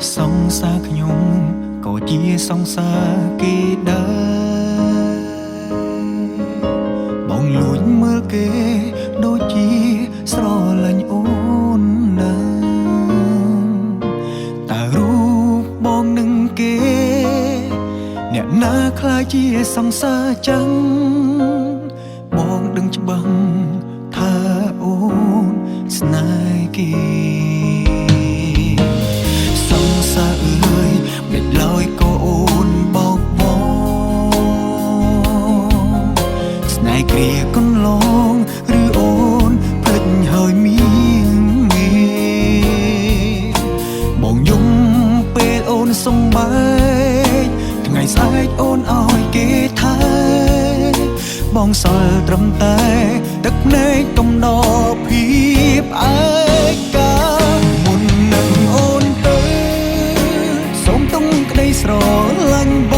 សង្សារខ្ញុំក៏ជាសង្សារគេដែរបងលួចមើលគេដូចជាស្រលាញ់អូនណាតើរូបបងនឹងគេអ្នកណាខ្លាចជាសង្សារចឹងបងដឹងច្បាស់ថាអូនស្នេហ៍គេគ្រាកន្លងឬអូនភ្លេចហើយមានងាបងយំពេលអូនសំបែកថ្ងៃស្អែកអូនឲ្យគេថែបងសល់ត្រឹមតែទឹកភ្នែកកំដរភាពឯកាមុននឹងអូនទៅសូមទុំក្តីស្រឡាញ់ប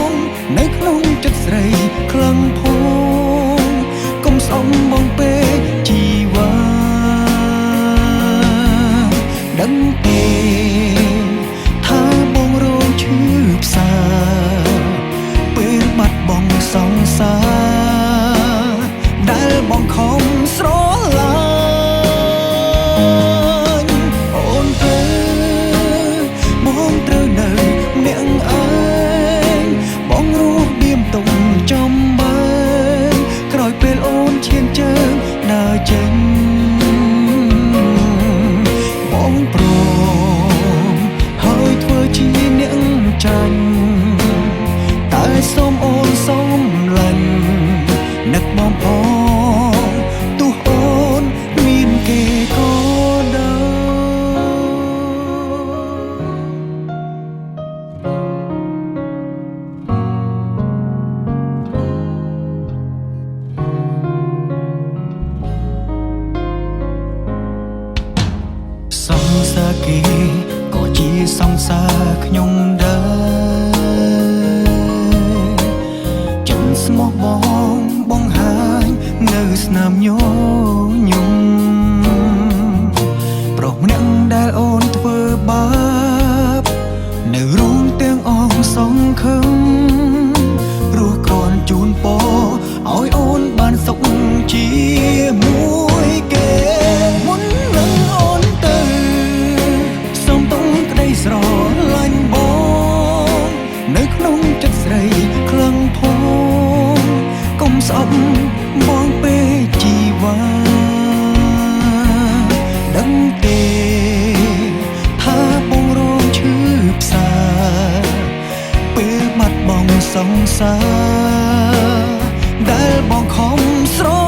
ងនៅក្នុងចិត្តស្រីខ្លាំងភូសំបងពេកជីវ៉ាដឹងទេថាបងរងឈឺផ្សាពេលបាត់បង់សង្សារដែលបងខំស្រឡាញ់អូនទៅបងត្រូវនៅម្នាក់ឯងបងរស់បៀមទុំចំបានក្រោយពេលអូនឈានជើងដើរចេញបងព្រមហើយធ្វើជាអ្នកចាញ់តែសូមអូនសូមលាញ់នឹកបងផងទោះអូនមានគេក៏ដោយសង្សារគេក៏ជាសង្សារខ្ញុំដែរចិនស្មោះបងបង្ហាញនៅស្នាមញញឹមប្រុសម្នាក់ដែលអូនធ្វើបាបនៅរួមទាំងអងសងខឹមរស់គ្រាន់ជូនពរឲ្យអូនបានសុខជាមួយគេមុននឹងអូនស្រឡាញ់បងនៅក្នុងចិត្តស្រីខ្លាំងភូមិកុំស្អប់បងពេកជីវ៉ាដឹងទេថាបងរងឈឺផ្សាពេលបាត់បង់សង្សារដែលបងខំស្រ